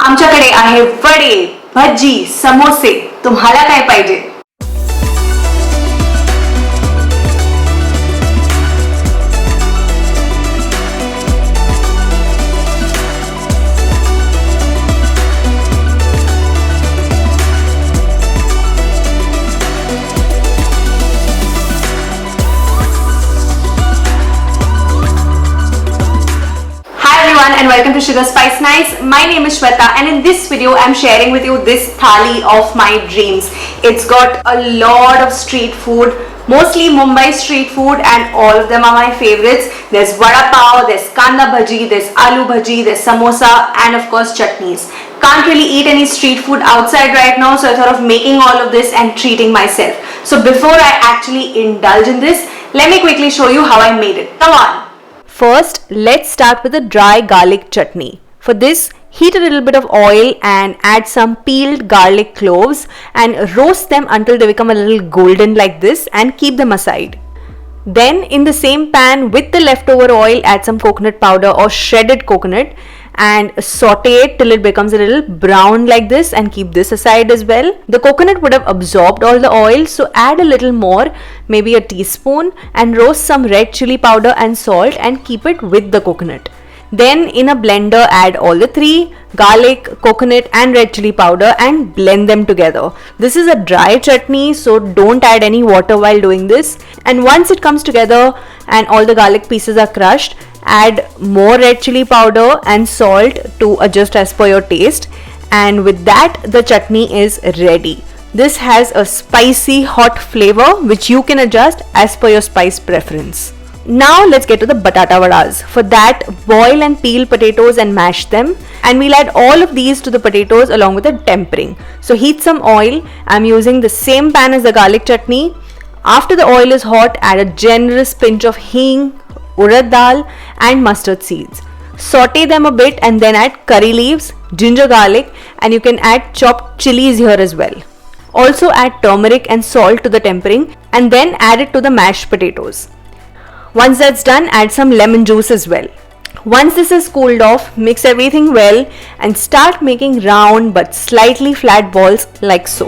आमच्याकडे आहे वडे, भजी, समोसे. तुम्हाला काय पाहिजे? And welcome to Sugar Spice Nights. My name is Shweta and in this video I'm sharing with you this thali of my dreams. It's got a lot of street food, mostly Mumbai street food, and all of them are my favorites. There's vada pav, there's kanda bhaji, there's aloo bhaji, there's samosa, and of course chutneys. Can't really eat any street food outside right now, so I thought of making all of this and treating myself. So before I actually indulge in this, let me quickly show you how I made it. Come on. First, let's start with a dry garlic chutney. For this, heat a little bit of oil and add some peeled garlic cloves and roast them until they become a little golden like this and keep them aside. Then in the same pan with the leftover oil, add some coconut powder or shredded coconut and saute it till it becomes a little brown like this and keep this aside as well. The coconut would have absorbed all the oil, so add a little more, maybe a teaspoon, and roast some red chili powder and salt and keep it with the coconut. Then in a blender add all the three, garlic, coconut and red chili powder, and blend them together. This is a dry chutney, so don't add any water while doing this. And once it comes together and all the garlic pieces are crushed, add more red chili powder and salt to adjust as per your taste, and with that the chutney is ready. This has a spicy hot flavor which you can adjust as per your spice preference. Now let's get to the batata vadas. For that, boil and peel potatoes and mash them, and we'll add all of these to the potatoes along with the tempering. So heat some oil. I'm using the same pan as the garlic chutney. After the oil is hot, add a generous pinch of hing, urad dal and mustard seeds. Saute them a bit and then add curry leaves, ginger garlic, and you can add chopped chilies here as well. Also add turmeric and salt to the tempering and then add it to the mashed potatoes. Once that's done, add some lemon juice as well. Once this is cooled off, mix everything well and start making round but slightly flat balls like so.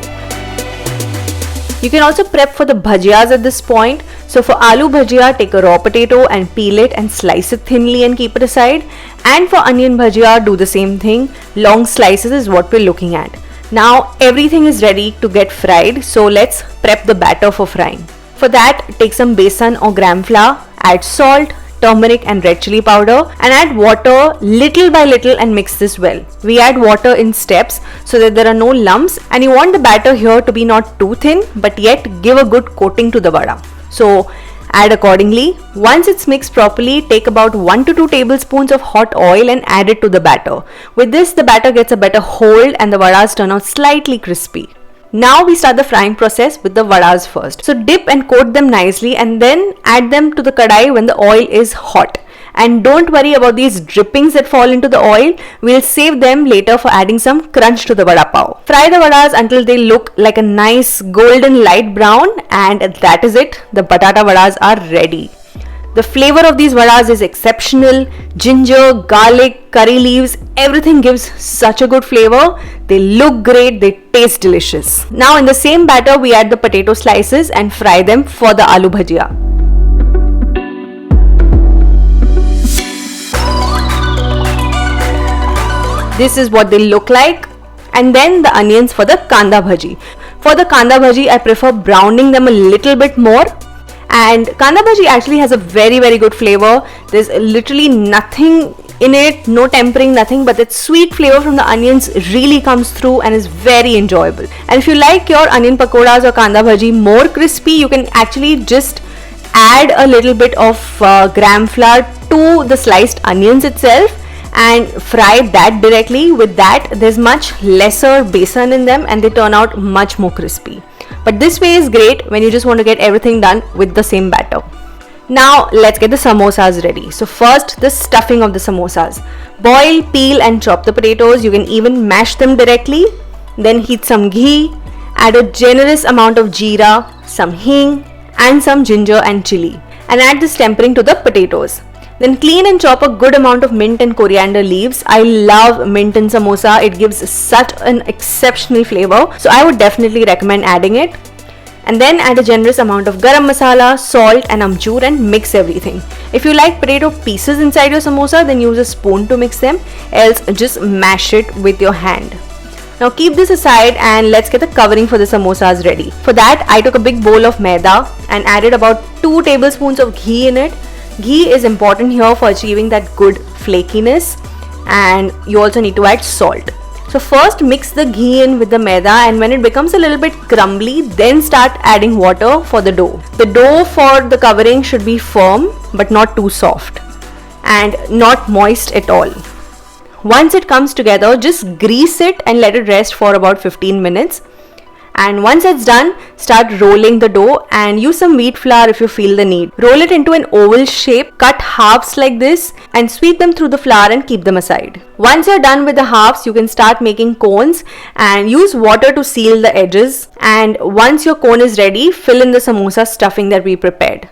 You can also prep for the bhajiyas at this point. So for aloo bhajia, take a raw potato and peel it and slice it thinly and keep it aside. And for onion bhajia, do the same thing. Long slices is what we're looking at. Now everything is ready to get fried. So let's prep the batter for frying. For that, take some besan or gram flour, add salt, turmeric and red chili powder, and add water little by little and mix this well. We add water in steps so that there are no lumps, and you want the batter here to be not too thin but yet give a good coating to the vada. So add accordingly. Once it's mixed properly, take about 1 to 2 tablespoons of hot oil and add it to the batter. With this, the batter gets a better hold and the vadas turn out slightly crispy. Now we start the frying process with the vadas first. So dip and coat them nicely and then add them to the kadai when the oil is hot. And don't worry about these drippings that fall into the oil. We'll save them later for adding some crunch to the vada pav. Fry the vadas until they look like a nice golden light brown, and that is it. The batata vadas are ready. The flavor of these vadas is exceptional. Ginger, garlic, curry leaves, everything gives such a good flavor. They look great, they taste delicious. Now in the same batter, we add the potato slices and fry them for the aloo bhajia. This is what they look like. And then the onions for the kanda bhaji. For the kanda bhaji, I prefer browning them a little bit more. And kanda bhaji actually has a very good flavor. There's literally nothing in it, no tempering, nothing, but that sweet flavor from the onions really comes through and is very enjoyable. And if you like your onion pakoras or kanda bhaji more crispy, you can actually just add a little bit of gram flour to the sliced onions itself and fry that directly. With that, there's much lesser besan in them and they turn out much more crispy. But this way is great when you just want to get everything done with the same batter. Now let's get the samosas ready. So first, the stuffing of the samosas. Boil, peel and chop the potatoes. You can even mash them directly. Then heat some ghee. Add a generous amount of jeera, some hing and some ginger and chili. And add this tempering to the potatoes. Then clean and chop a good amount of mint and coriander leaves. I love mint in samosa. It gives such an exceptional flavor. So I would definitely recommend adding it. And then add a generous amount of garam masala, salt and amchur and mix everything. If you like potato pieces inside your samosa, then use a spoon to mix them, else just mash it with your hand. Now keep this aside and let's get the covering for the samosas ready. For that, I took a big bowl of maida and added about 2 tablespoons of ghee in it. Ghee is important here for achieving that good flakiness, and you also need to add salt. So first mix the ghee in with the maida, and when it becomes a little bit crumbly, then start adding water for the dough. The dough for the covering should be firm but not too soft and not moist at all. Once it comes together, just grease it and let it rest for about 15 minutes. And once it's done, start rolling the dough and use some wheat flour if you feel the need. Roll it into an oval shape, cut halves like this and sweep them through the flour and keep them aside. Once you're done with the halves, you can start making cones and use water to seal the edges. And once your cone is ready, fill in the samosa stuffing that we prepared.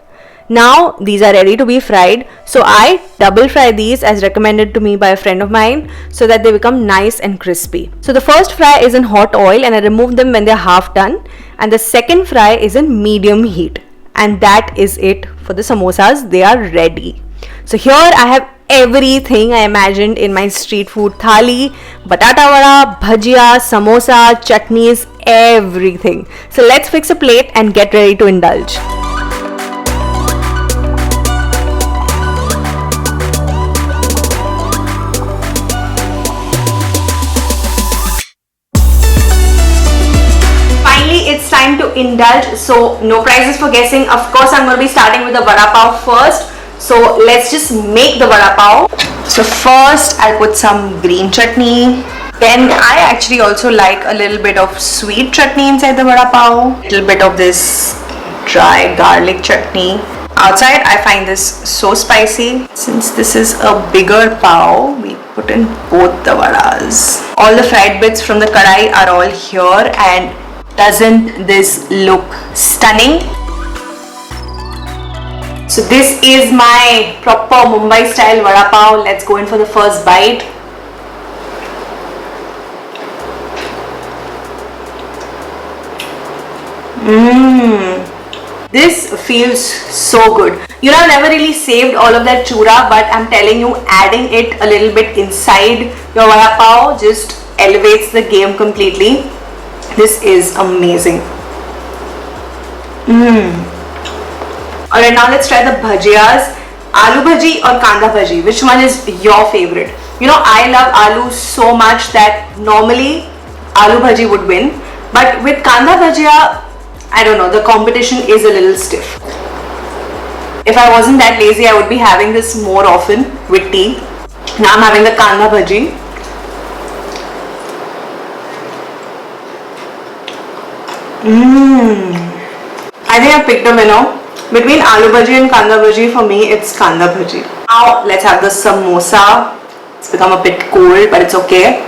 Now these are ready to be fried, so I double fry these as recommended to me by a friend of mine so that they become nice and crispy. So the first fry is in hot oil and I remove them when they're half done, and the second fry is in medium heat, and that is it for the samosas. They are ready. So here I have everything I imagined in my street food thali: batata vada, bhajia, samosa, chutneys, everything. So let's fix a plate and get ready to indulge. It's time to indulge, so no prizes for guessing. Of course, I'm going to be starting with the vada pav first. So let's just make the vada pav. So first I'll put some green chutney. Then I actually also like a little bit of sweet chutney inside the vada pav. A little bit of this dry garlic chutney. Outside I find this so spicy. Since this is a bigger pav, we put in both the vadas. All the fried bits from the kadai are all here, and doesn't this look stunning? So this is my proper Mumbai style vada pav. Let's go in for the first bite. This feels so good. You know, I've never really saved all of that chura, but I'm telling you, adding it a little bit inside your vada pav just elevates the game completely. This is amazing. Alright, now let's try the bhajiyas. Aloo bhaji or kanda bhaji, which one is your favorite? You know, I love aloo so much that normally aloo bhaji would win, but with kanda bhajiya, I don't know, the competition is a little stiff. If I wasn't that lazy, I would be having this more often with tea. Now I'm having the kanda bhaji. I think I picked a winner. Between aloo bhaji and kanda bhaji, for me it's kanda bhaji. Now let's have the samosa. It's become a bit cold, but it's okay.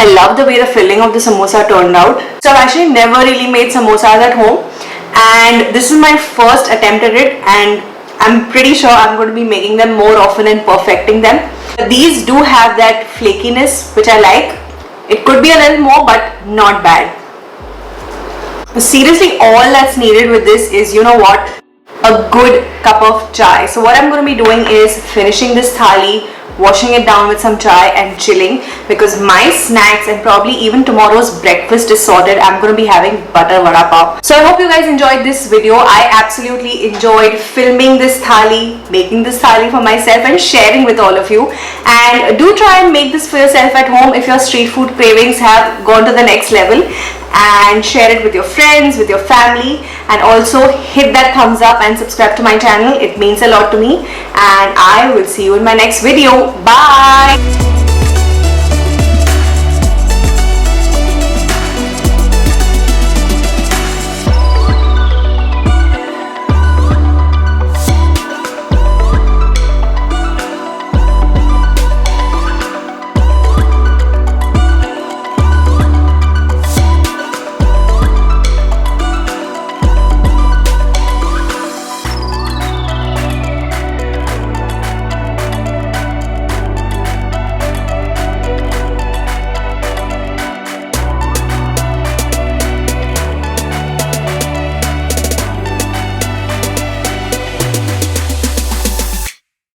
I love the way the filling of the samosa turned out. So I've actually never really made samosas at home, and this is my first attempt at it, and I'm pretty sure I'm going to be making them more often and perfecting them. These do have that flakiness which I like. It could be a little more, but not bad. Seriously, all that's needed with this is, you know what, a good cup of chai. So what I'm going to be doing is finishing this thali, washing it down with some chai and chilling, because my snacks and probably even tomorrow's breakfast is sorted. I'm going to be having butter vada pav. So I hope you guys enjoyed this video. I absolutely enjoyed filming this thali, making this thali for myself and sharing with all of you. And do try and make this for yourself at home if your street food cravings have gone to the next level, and share it with your friends, with your family, and also hit that thumbs up and subscribe to my channel. It means a lot to me, and I will see you in my next video. Bye.